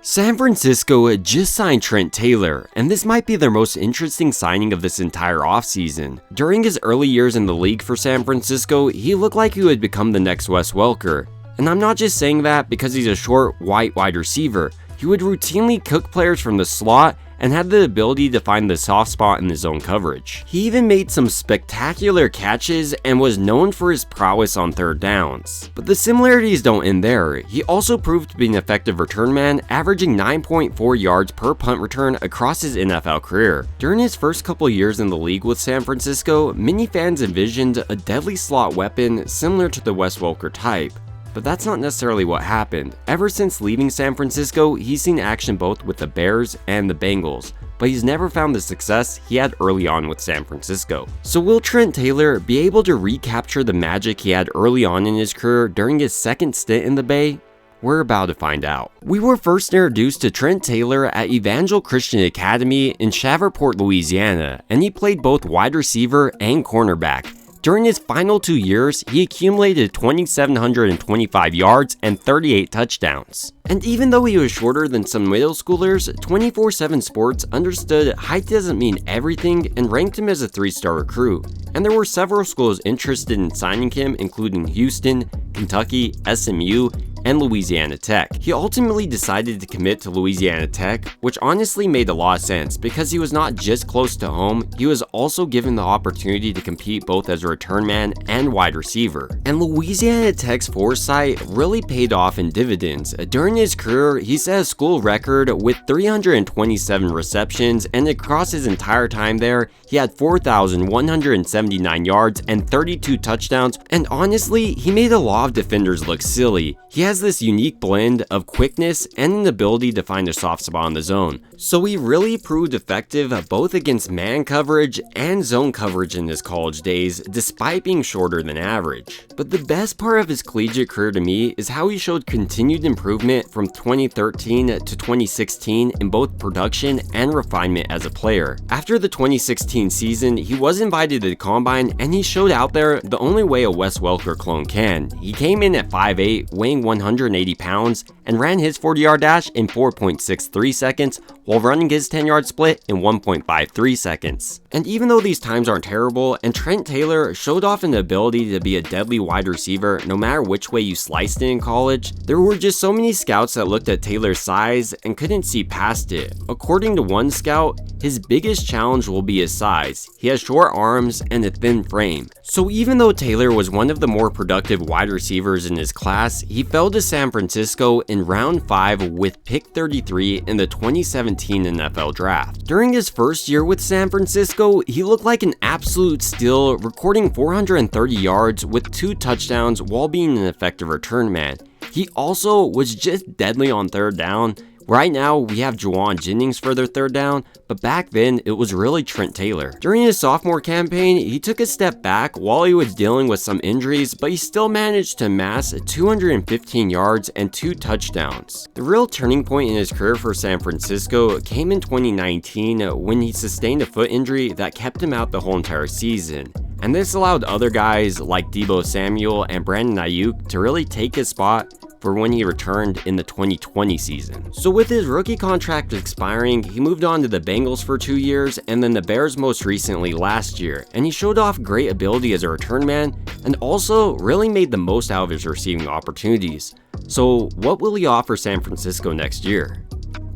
San Francisco just signed Trent Taylor, and this might be their most interesting signing of this entire offseason. During his early years in the league for San Francisco, he looked like he would become the next Wes Welker. And I'm not just saying that because he's a short, white wide receiver. He would routinely cook players from the slot and had the ability to find the soft spot in his own coverage. He even made some spectacular catches and was known for his prowess on third downs. But the similarities don't end there. He also proved to be an effective return man, averaging 9.4 yards per punt return across his NFL career. During his first couple years in the league with San Francisco, many fans envisioned a deadly slot weapon similar to the Wes Welker type. But that's not necessarily what happened. Ever since leaving San Francisco, he's seen action both with the Bears and the Bengals, but he's never found the success he had early on with San Francisco. So will Trent Taylor be able to recapture the magic he had early on in his career during his second stint in the Bay? We're about to find out. We were first introduced to Trent Taylor at Evangel Christian Academy in Shreveport, Louisiana, and he played both wide receiver and cornerback. During his final 2 years, he accumulated 2,725 yards and 38 touchdowns. And even though he was shorter than some middle schoolers, 24/7 Sports understood height doesn't mean everything and ranked him as a 3-star recruit. And there were several schools interested in signing him, including Houston, Kentucky, SMU, and Louisiana Tech. He ultimately decided to commit to Louisiana Tech, which honestly made a lot of sense because he was not just close to home, he was also given the opportunity to compete both as a return man and wide receiver. And Louisiana Tech's foresight really paid off in dividends. During his career, he set a school record with 327 receptions, and across his entire time there, he had 4,179 yards and 32 touchdowns, and honestly, he made a lot of defenders look silly. He has this unique blend of quickness and an ability to find a soft spot in the zone. So he really proved effective both against man coverage and zone coverage in his college days, despite being shorter than average. But the best part of his collegiate career to me is how he showed continued improvement from 2013 to 2016 in both production and refinement as a player. After the 2016 season, he was invited to the Combine and he showed out there the only way a Wes Welker clone can. He came in at 5'8", weighing 180 pounds, and ran his 40-yard dash in 4.63 seconds while running his 10-yard split in 1.53 seconds. And even though these times aren't terrible, and Trent Taylor showed off an ability to be a deadly wide receiver no matter which way you sliced it in college, there were just so many scouts that looked at Taylor's size and couldn't see past it. According to one scout, his biggest challenge will be his size. He has short arms and a thin frame. So even though Taylor was one of the more productive wide receivers in his class, he fell to San Francisco in round 5 with pick 33 in the 2017 NFL draft. During his first year with San Francisco, he looked like an absolute steal, recording 430 yards with 2 touchdowns while being an effective return man. He also was just deadly on third down. Right now, we have Juwan Jennings for their third down, but back then, it was really Trent Taylor. During his sophomore campaign, he took a step back while he was dealing with some injuries, but he still managed to amass 215 yards and 2 touchdowns. The real turning point in his career for San Francisco came in 2019 when he sustained a foot injury that kept him out the whole entire season. And this allowed other guys like Deebo Samuel and Brandon Ayuk to really take his spot for when he returned in the 2020 season. So with his rookie contract expiring, he moved on to the Bengals for 2 years and then the Bears most recently last year, and he showed off great ability as a return man and also really made the most out of his receiving opportunities. So what will he offer San Francisco next year?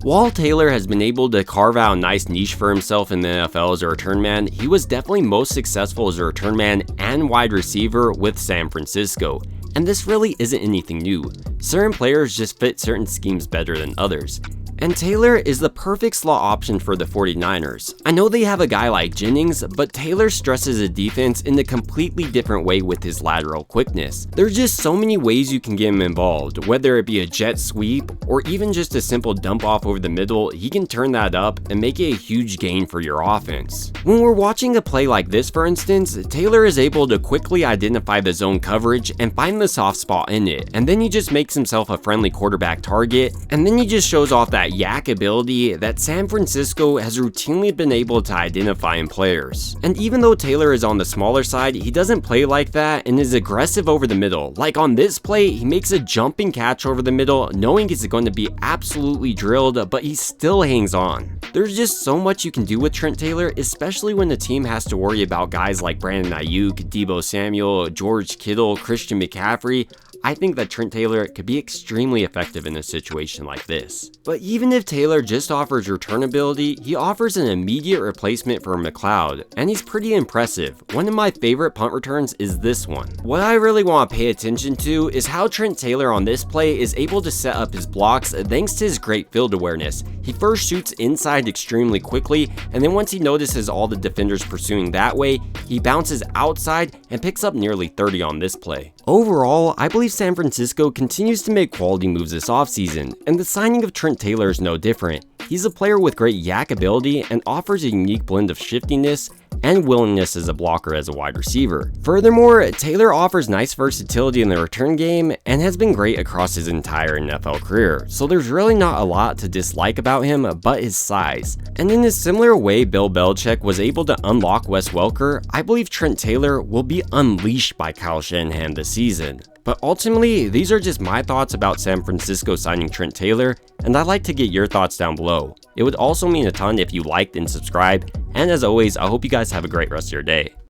While Taylor has been able to carve out a nice niche for himself in the NFL as a return man, he was definitely most successful as a return man and wide receiver with San Francisco. And this really isn't anything new. Certain players just fit certain schemes better than others. And Taylor is the perfect slot option for the 49ers. I know they have a guy like Jennings, but Taylor stresses a defense in a completely different way with his lateral quickness. There's just so many ways you can get him involved, whether it be a jet sweep or even just a simple dump off over the middle. He can turn that up and make it a huge gain for your offense. When we're watching a play like this, for instance, Taylor is able to quickly identify the zone coverage and find the soft spot in it, and then he just makes makes himself a friendly quarterback target, and then he just shows off that yak ability that San Francisco has routinely been able to identify in players. And even though Taylor is on the smaller side, he doesn't play like that and is aggressive over the middle. Like on this play, he makes a jumping catch over the middle, knowing it's going to be absolutely drilled, but he still hangs on. There's just so much you can do with Trent Taylor, especially when the team has to worry about guys like Brandon Ayuk, Deebo Samuel, George Kittle, Christian McCaffrey. I think that Trent Taylor could be extremely effective in a situation like this. But even if Taylor just offers return ability, he offers an immediate replacement for McLeod, and he's pretty impressive. One of my favorite punt returns is this one. What I really want to pay attention to is how Trent Taylor on this play is able to set up his blocks thanks to his great field awareness. He first shoots inside extremely quickly, and then once he notices all the defenders pursuing that way, he bounces outside and picks up nearly 30 on this play. Overall, I believe San Francisco continues to make quality moves this offseason, and the signing of Trent Taylor is no different. He's a player with great yak ability and offers a unique blend of shiftiness and willingness as a blocker as a wide receiver. Furthermore, Taylor offers nice versatility in the return game and has been great across his entire NFL career, so there's really not a lot to dislike about him but his size. And in a similar way Bill Belichick was able to unlock Wes Welker, I believe Trent Taylor will be unleashed by Kyle Shanahan this season. But ultimately, these are just my thoughts about San Francisco signing Trent Taylor, and I'd like to get your thoughts down below. It would also mean a ton if you liked and subscribed, and as always, I hope you guys have a great rest of your day.